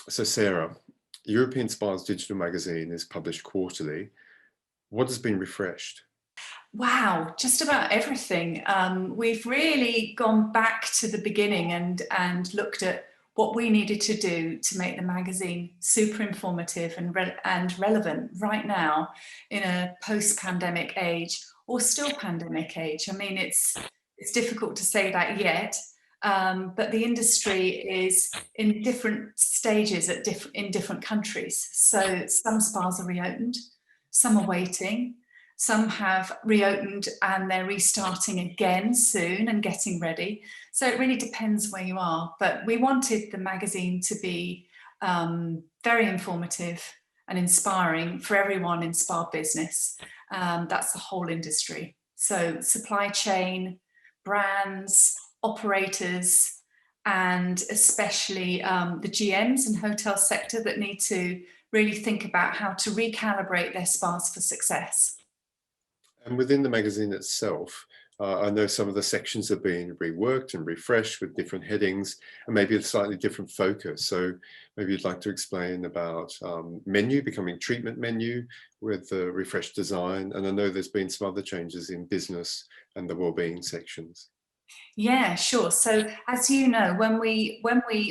So Sarah, European Spar's digital magazine is published quarterly. What has been refreshed? Wow, just about everything. We've really gone back to the beginning and looked at what we needed to do to make the magazine super informative and relevant right now in a post-pandemic age or still pandemic age. I mean, it's difficult to say that yet, but the industry is in different stages in different countries. So some spas are reopened, some are waiting. Some have reopened and they're restarting again soon and getting ready. So it really depends where you are. But we wanted the magazine to be very informative and inspiring for everyone in spa business. That's the whole industry. So supply chain, brands, operators, and especially the GMs and hotel sector that need to really think about how to recalibrate their spas for success. And within the magazine itself, I know some of the sections are being reworked and refreshed with different headings and maybe a slightly different focus. So maybe you'd like to explain about menu becoming treatment menu with the refreshed design. And I know there's been some other changes in business and the wellbeing sections. Yeah, sure. So as you know, when we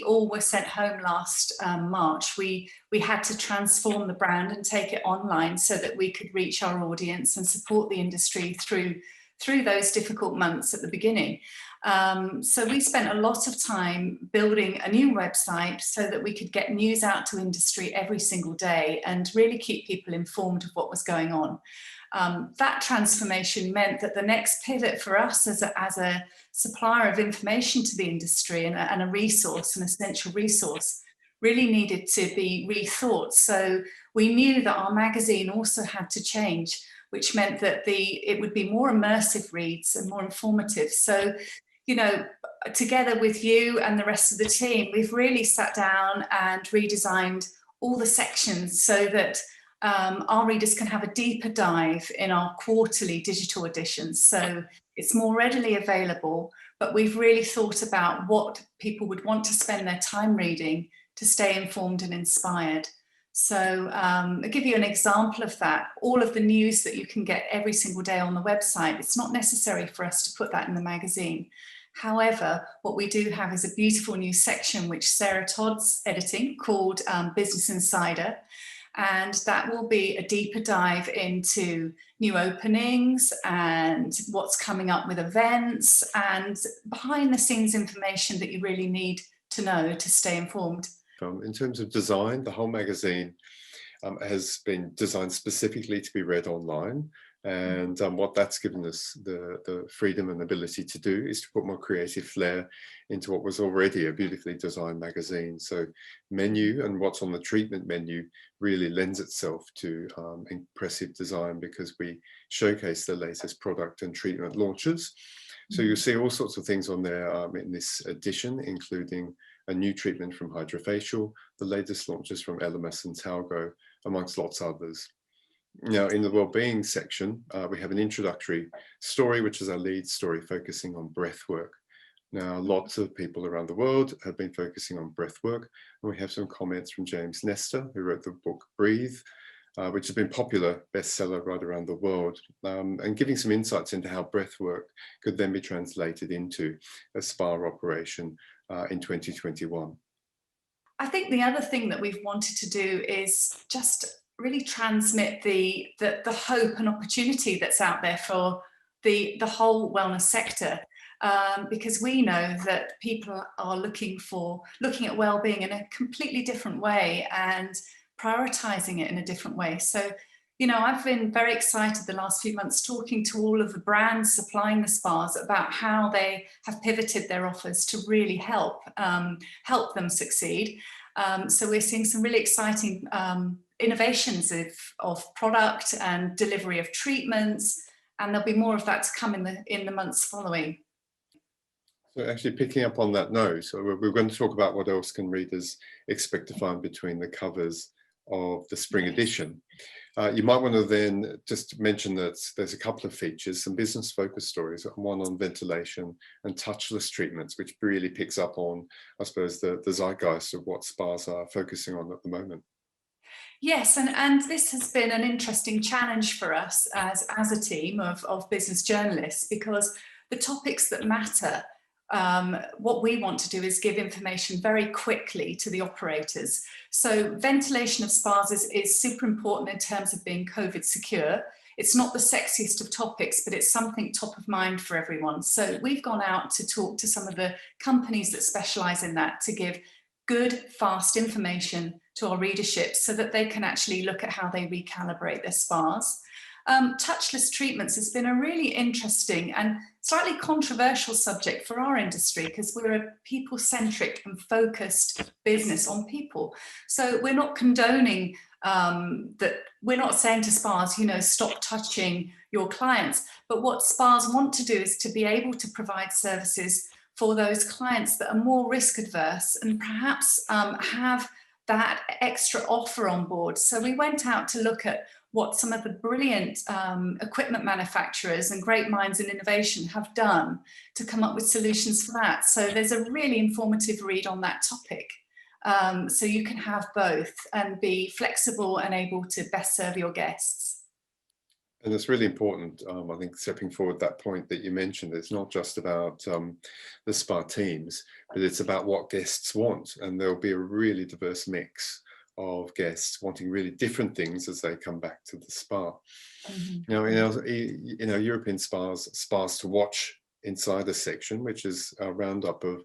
all were sent home last March, we had to transform the brand and take it online so that we could reach our audience and support the industry through those difficult months at the beginning. So we spent a lot of time building a new website so that we could get news out to industry every single day and really keep people informed of what was going on. That transformation meant that the next pivot for us as a supplier of information to the industry and a resource, an essential resource, really needed to be rethought. So we knew that our magazine also had to change, which meant that it would be more immersive reads and more informative. So, you know, together with you and the rest of the team, we've really sat down and redesigned all the sections so that our readers can have a deeper dive in our quarterly digital editions. So it's more readily available, but we've really thought about what people would want to spend their time reading to stay informed and inspired. So I'll give you an example of that. All of the news that you can get every single day on the website, it's not necessary for us to put that in the magazine. However, what we do have is a beautiful new section which Sarah Todd's editing called Business Insider. And that will be a deeper dive into new openings and what's coming up with events and behind the scenes information that you really need to know to stay informed. In terms of design, the whole magazine has been designed specifically to be read online. And what that's given us the freedom and ability to do is to put more creative flair into what was already a beautifully designed magazine. So menu and what's on the treatment menu really lends itself to impressive design because we showcase the latest product and treatment launches. So you'll see all sorts of things on there in this edition, including a new treatment from Hydrofacial, the latest launches from LMS and Talgo, amongst lots of others. Now, in the wellbeing section, we have an introductory story, which is our lead story, focusing on breath work. Now, lots of people around the world have been focusing on breath work, and we have some comments from James Nestor, who wrote the book Breathe, which has been popular bestseller right around the world, and giving some insights into how breath work could then be translated into a spa operation in 2021. I think the other thing that we've wanted to do is just really transmit the hope and opportunity that's out there for the whole wellness sector. Because we know that people are looking at well-being in a completely different way and prioritizing it in a different way. So, you know, I've been very excited the last few months talking to all of the brands supplying the spas about how they have pivoted their offers to really help them succeed. So we're seeing some really exciting innovations of product and delivery of treatments, and there'll be more of that to come in the months following. So actually picking up on that note, so we're going to talk about what else can readers expect to find between the covers of the spring edition. You might want to then just mention that there's a couple of features, some business focused stories, one on ventilation and touchless treatments, which really picks up on, I suppose, the zeitgeist of what spas are focusing on at the moment. Yes, and this has been an interesting challenge for us as a team of business journalists, because the topics that matter, what we want to do is give information very quickly to the operators. So ventilation of spas is super important in terms of being COVID secure. It's not the sexiest of topics, but it's something top of mind for everyone. So we've gone out to talk to some of the companies that specialize in that to give good, fast information to our readership so that they can actually look at how they recalibrate their spas. Touchless treatments has been a really interesting and slightly controversial subject for our industry, because we're a people-centric and focused business on people. So we're not condoning that. We're not saying to spas, you know, stop touching your clients. But what spas want to do is to be able to provide services for those clients that are more risk adverse and perhaps have that extra offer on board. So we went out to look at what some of the brilliant equipment manufacturers and great minds in innovation have done to come up with solutions for that. So there's a really informative read on that topic. So you can have both and be flexible and able to best serve your guests. And it's really important, I think, stepping forward that point that you mentioned. It's not just about the spa teams, but it's about what guests want. And there'll be a really diverse mix of guests wanting really different things as they come back to the spa. Now, in our European spas to watch insider section, which is a roundup of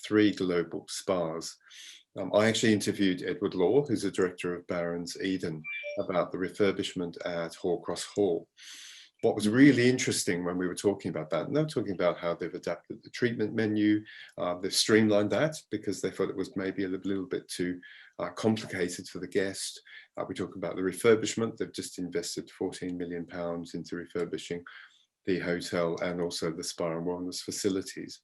3 global spas. I actually interviewed Edward Law, who's the director of Barron's Eden, about the refurbishment at Hallcross Hall. What was really interesting when we were talking about that, and they're talking about how they've adapted the treatment menu, they've streamlined that because they thought it was maybe a little bit too complicated for the guest. We talk about the refurbishment. They've just invested £14 million into refurbishing the hotel and also the spa and wellness facilities.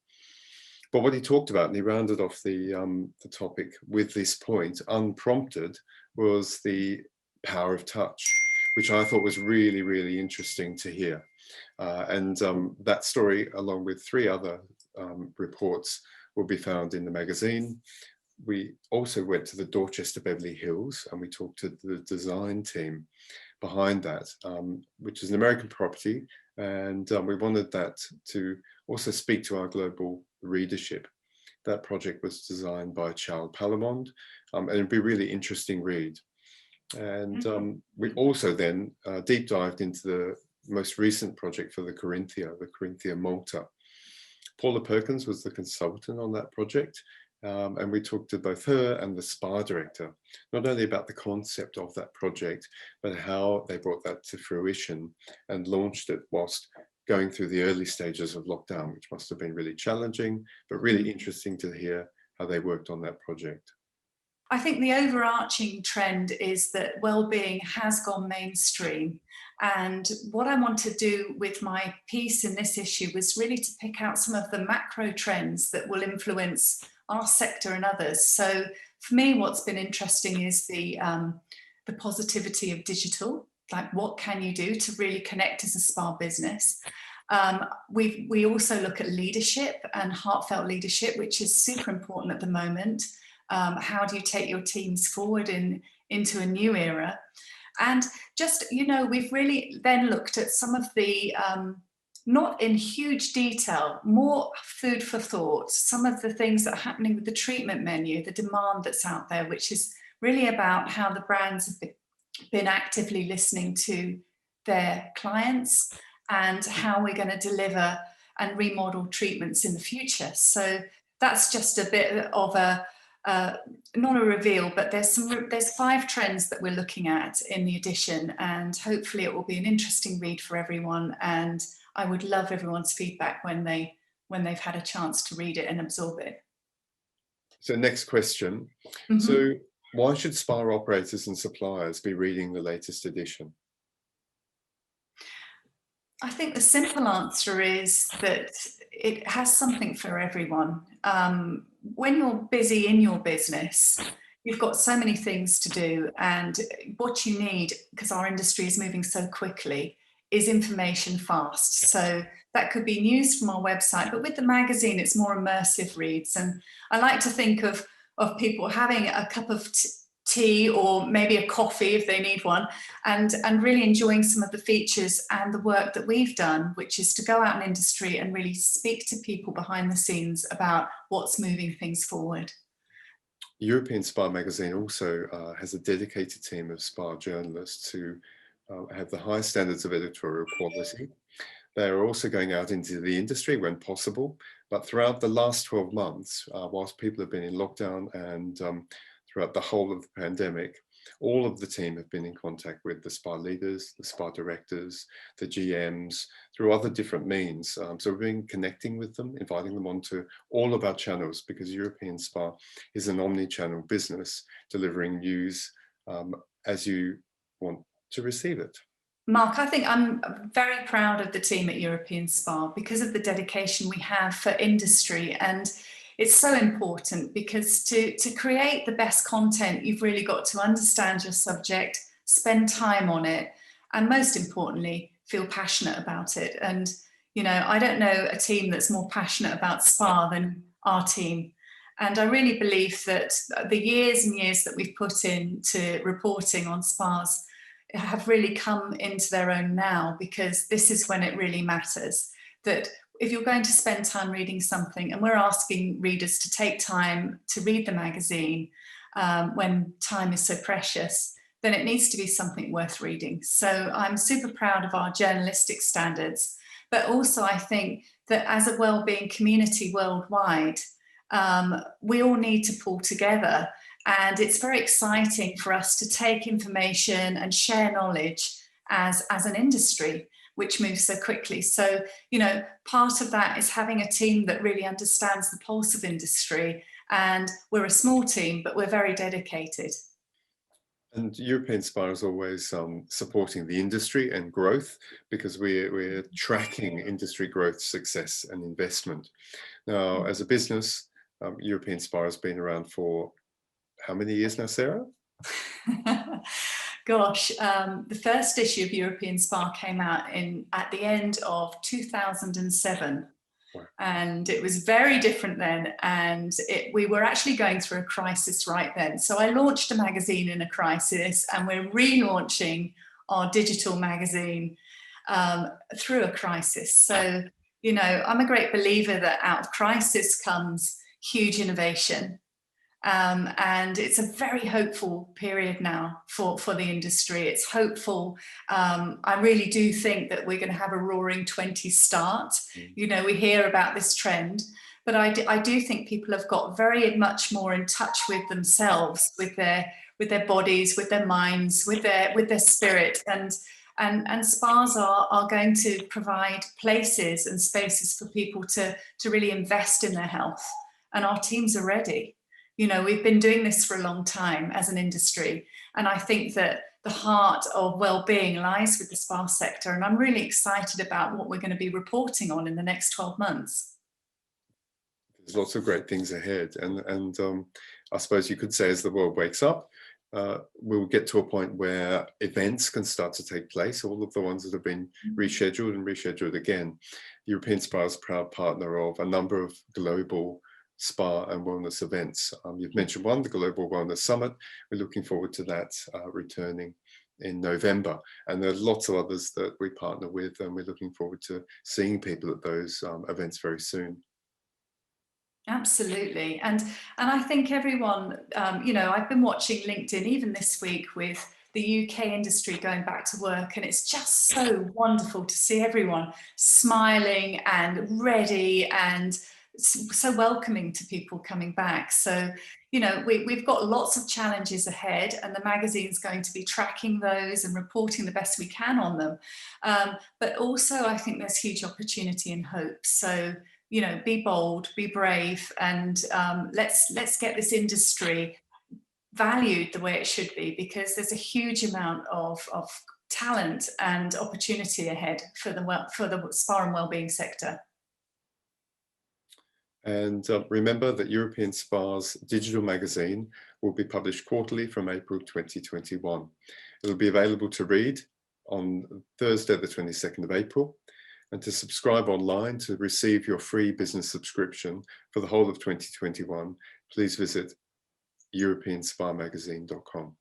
But what he talked about, and he rounded off the topic with this point, unprompted, was the power of touch, which I thought was really, really interesting to hear. And that story, along with 3 other reports, will be found in the magazine. We also went to the Dorchester Beverly Hills and we talked to the design team behind that, which is an American property. And we wanted that to also speak to our global readership. That project was designed by Charles Palamond, and it'd be a really interesting read. And we also then deep dived into the most recent project for the Corinthia Malta. Paula Perkins was the consultant on that project. And we talked to both her and the spa director, not only about the concept of that project, but how they brought that to fruition and launched it whilst going through the early stages of lockdown, which must have been really challenging, but really interesting to hear how they worked on that project. I think the overarching trend is that well-being has gone mainstream. And what I want to do with my piece in this issue was really to pick out some of the macro trends that will influence our sector and others. So for me, what's been interesting is the positivity of digital. Like, what can you do to really connect as a spa business? We also look at leadership and heartfelt leadership, which is super important at the moment. How do you take your teams forward into a new era? And just, you know, we've really then looked at some of the, not in huge detail, more food for thought, some of the things that are happening with the treatment menu, the demand that's out there, which is really about how the brands have been actively listening to their clients and how we're going to deliver and remodel treatments in the future. So that's just a bit of a, not a reveal, but there's 5 trends that we're looking at in the edition, and hopefully it will be an interesting read for everyone. And I would love everyone's feedback when they've had a chance to read it and absorb it. So next question. So why should spa operators and suppliers be reading the latest edition? I think the simple answer is that it has something for everyone. When you're busy in your business, you've got so many things to do, and what you need, because our industry is moving so quickly, is information fast. So that could be news from our website, but with the magazine, it's more immersive reads. And I like to think of people having a cup of tea or maybe a coffee if they need one, and really enjoying some of the features and the work that we've done, which is to go out in industry and really speak to people behind the scenes about what's moving things forward. European Spar magazine also has a dedicated team of Spar journalists who have the highest standards of editorial quality. They are also going out into the industry when possible, but throughout the last 12 months, whilst people have been in lockdown and throughout the whole of the pandemic, all of the team have been in contact with the Spar leaders, the Spar directors, the GMs, through other different means. So we've been connecting with them, inviting them onto all of our channels, because European Spar is an omni-channel business, delivering news as you want to receive it. Mark, I think I'm very proud of the team at European Spar because of the dedication we have for industry. And it's so important, because to create the best content, you've really got to understand your subject, spend time on it, and most importantly, feel passionate about it. And, you know, I don't know a team that's more passionate about Spar than our team. And I really believe that the years and years that we've put into reporting on Spars have really come into their own now, because this is when it really matters. That if you're going to spend time reading something, and we're asking readers to take time to read the magazine when time is so precious, then it needs to be something worth reading. So I'm super proud of our journalistic standards, but also I think that as a wellbeing community worldwide, we all need to pull together. And it's very exciting for us to take information and share knowledge as an industry, which moves so quickly. So, you know, part of that is having a team that really understands the pulse of industry. And we're a small team, but we're very dedicated. And European Spar is always supporting the industry and growth, because we're tracking industry growth, success and investment. Now, as a business, European Spar has been around for how many years now, Sarah? Gosh, the first issue of European Spar came out at the end of 2007. Wow. And it was very different then, and we were actually going through a crisis right then. So I launched a magazine in a crisis, and we're relaunching our digital magazine through a crisis. So, you know, I'm a great believer that out of crisis comes huge innovation. And it's a very hopeful period now for the industry. It's hopeful. I really do think that we're going to have a roaring 20s start. You know, we hear about this trend, but I do think people have got very much more in touch with themselves, with their bodies, with their minds, with their spirit. And Spars are going to provide places and spaces for people to really invest in their health. And our teams are ready. You know, we've been doing this for a long time as an industry, and I think that the heart of well-being lies with the spa sector, and I'm really excited about what we're going to be reporting on in the next 12 months. There's lots of great things ahead, and I suppose you could say, as the world wakes up, we'll get to a point where events can start to take place, all of the ones that have been rescheduled and rescheduled again. European Spar is a proud partner of a number of global spa and wellness events. You've mentioned one, the Global Wellness Summit. We're looking forward to that returning in November. And there are lots of others that we partner with, and we're looking forward to seeing people at those events very soon. Absolutely. And I think everyone, you know, I've been watching LinkedIn even this week with the UK industry going back to work, and it's just so wonderful to see everyone smiling and ready and so welcoming to people coming back. So, you know, we've got lots of challenges ahead, and the magazine's going to be tracking those and reporting the best we can on them. But also, I think there's huge opportunity and hope. So, you know, be bold, be brave, and let's get this industry valued the way it should be, because there's a huge amount of talent and opportunity ahead for the spa and wellbeing sector. And remember that European Spar's digital magazine will be published quarterly from April 2021. It'll be available to read on Thursday, the 22nd of April, and to subscribe online to receive your free business subscription for the whole of 2021, please visit europeansparmagazine.com.